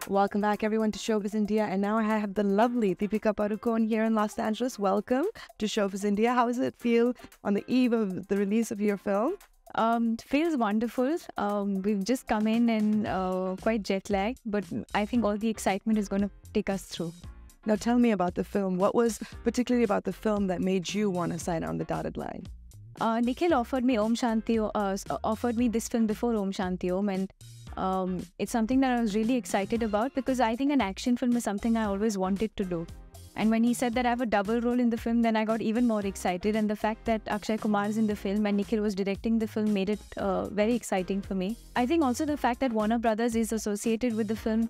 Welcome back, everyone, to Showbiz India. And now I have the lovely Deepika Padukone here in Los Angeles. Welcome to Showbiz India. How does it feel on the eve of the release of your film? It feels wonderful. We've just come in and quite jet lagged, but I think all the excitement is going to take us through. Now, tell me about the film. What was particularly about the film that made you want to sign on the dotted line? Nikhil offered me offered me this film before Om Shanti Om, and it's something that I was really excited about because I think an action film is something I always wanted to do. And when he said that I have a double role in the film, then I got even more excited. And the fact that Akshay Kumar is in the film and Nikhil was directing the film made it very exciting for me. I think also the fact that Warner Brothers is associated with the film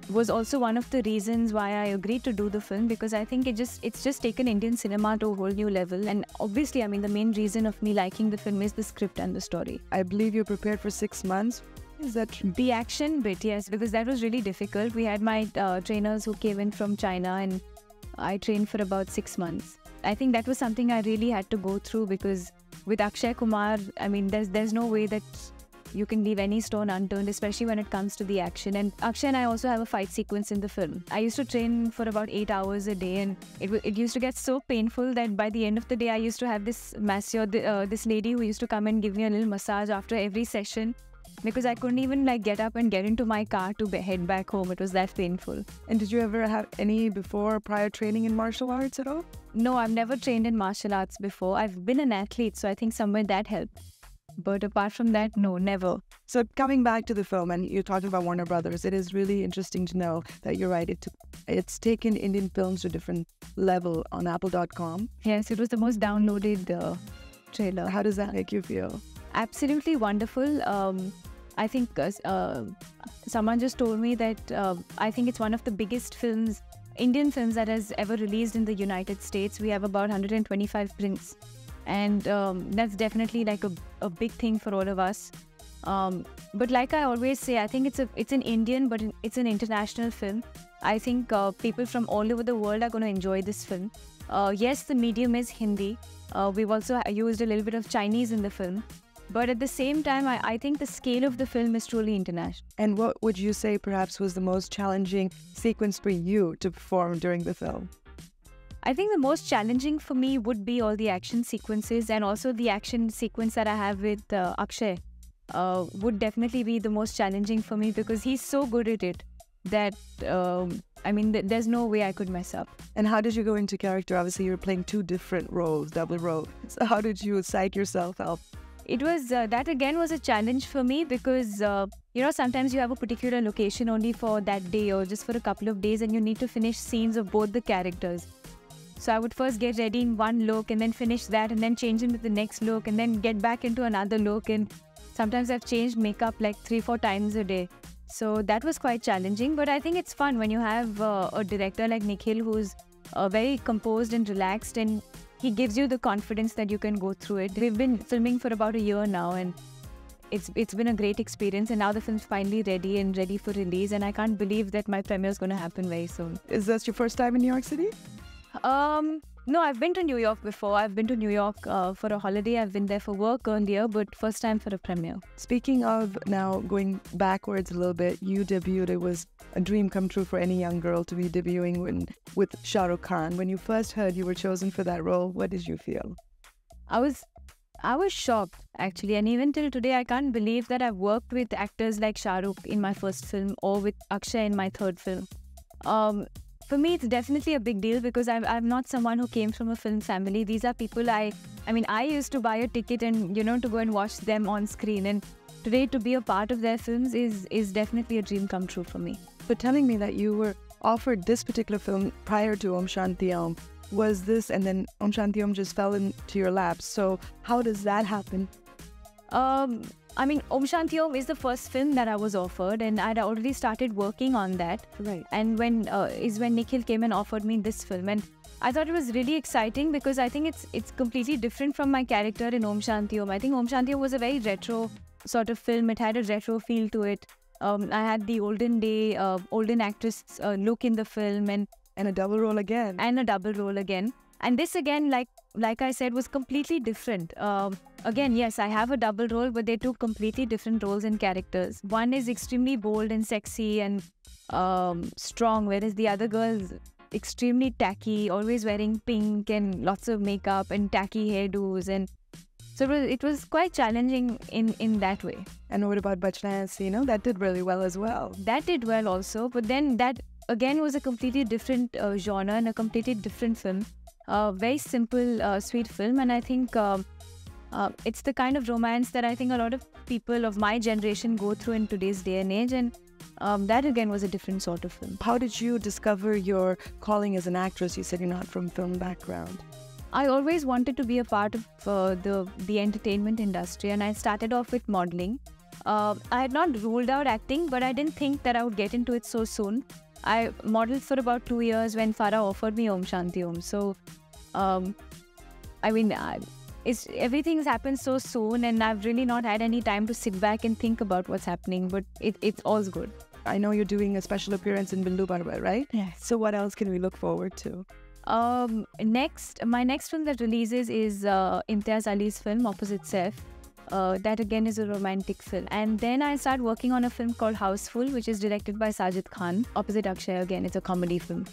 was also one of the reasons why I agreed to do the film, because I think it's just taken Indian cinema to a whole new level. And obviously, I mean, the main reason of me liking the film is the script and the story. I believe you prepared for 6 months. Is that true? The action bit, yes, because that was really difficult. We had my trainers who came in from China and I trained for about 6 months. I think that was something I really had to go through because with Akshay Kumar, I mean, there's no way that you can leave any stone unturned, especially when it comes to the action. And Akshay and I also have a fight sequence in the film. I used to train for about 8 hours a day, and it used to get so painful that by the end of the day, I used to have this masseur, this lady who used to come and give me a little massage after every session, because I couldn't even get up and get into my car to head back home. It was that painful. And did you ever have any prior training in martial arts at all? No, I've never trained in martial arts before. I've been an athlete, so I think somewhere that helped. But apart from that, no, never. So coming back to the film, and you're talking about Warner Brothers, it is really interesting to know that you're right. It's taken Indian films to a different level on Apple.com. Yes, it was the most downloaded trailer. How does that make you feel? Absolutely wonderful. I think someone just told me that I think it's one of the biggest films, Indian films, that has ever released in the United States. We have about 125 prints. And that's definitely like a big thing for all of us. But like I always say, I think it's an Indian, but it's an international film. I think people from all over the world are going to enjoy this film. Yes, the medium is Hindi. We've also used a little bit of Chinese in the film. But at the same time, I think the scale of the film is truly international. And what would you say perhaps was the most challenging sequence for you to perform during the film? I think the most challenging for me would be all the action sequences, and also the action sequence that I have with Akshay would definitely be the most challenging for me because he's so good at it that, I mean, there's no way I could mess up. And how did you go into character? Obviously, you were playing 2 different roles, double role. So how did you psych yourself out? It was, that again was a challenge for me because, you know, sometimes you have a particular location only for that day or just for a couple of days and you need to finish scenes of both the characters. So I would first get ready in one look and then finish that and then change into the next look and then get back into another look. And sometimes I've changed makeup like 3-4 times a day. So that was quite challenging. But I think it's fun when you have a director like Nikhil who's very composed and relaxed, and he gives you the confidence that you can go through it. We've been filming for about a year now, and it's been a great experience, and now the film's finally ready for release, and I can't believe that my premiere is going to happen very soon. Is this your first time in New York City? No, I've been to New York before. I've been to New York for a holiday. I've been there for work earlier, but first time for a premiere. Speaking of now going backwards a little bit, you debuted. It was a dream come true for any young girl to be debuting with Shah Rukh Khan. When you first heard you were chosen for that role, what did you feel? I was shocked, actually, and even till today, I can't believe that I've worked with actors like Shah Rukh in my first film or with Akshay in my third film. For me, it's definitely a big deal because I'm not someone who came from a film family. These are people I mean, I used to buy a ticket and, you know, to go and watch them on screen. And today, to be a part of their films is definitely a dream come true for me. But telling me that you were offered this particular film prior to Om Shanti Om, was this, and then Om Shanti Om just fell into your lap. So how does that happen? I mean, Om Shanti Om is the first film that I was offered, and I'd already started working on that. Right. And when Nikhil came and offered me this film, and I thought it was really exciting because I think it's completely different from my character in Om Shanti Om. I think Om Shanti Om was a very retro sort of film. It had a retro feel to it. I had the olden actress look in the film, and a double role again. And a double role again. And this again, like like I said, was completely different. Again, yes, I have a double role, but they're two completely different roles and characters. One is extremely bold and sexy and strong, whereas the other girl's extremely tacky, always wearing pink and lots of makeup and tacky hairdos, and so it was quite challenging in that way. And what about Bachna Hasina? That did really well as well. That did well also, but then that again was a completely different genre and a completely different film. Very simple, sweet film, and I think it's the kind of romance that I think a lot of people of my generation go through in today's day and age, and that again was a different sort of film. How did you discover your calling as an actress? You said you're not from film background. I always wanted to be a part of the entertainment industry, and I started off with modeling. I had not ruled out acting, but I didn't think that I would get into it so soon. I modeled for about 2 years when Farah offered me Om Shanti Om. So, I mean, everything's happened so soon, and I've really not had any time to sit back and think about what's happening, but it's all's good. I know you're doing a special appearance in Bindu Barbar, right? Yes. So what else can we look forward to? My next film that releases is Imtiaz Ali's film Opposite Saif. That again is a romantic film. And then I start working on a film called Houseful, which is directed by Sajid Khan. Opposite Akshay, again, it's a comedy film.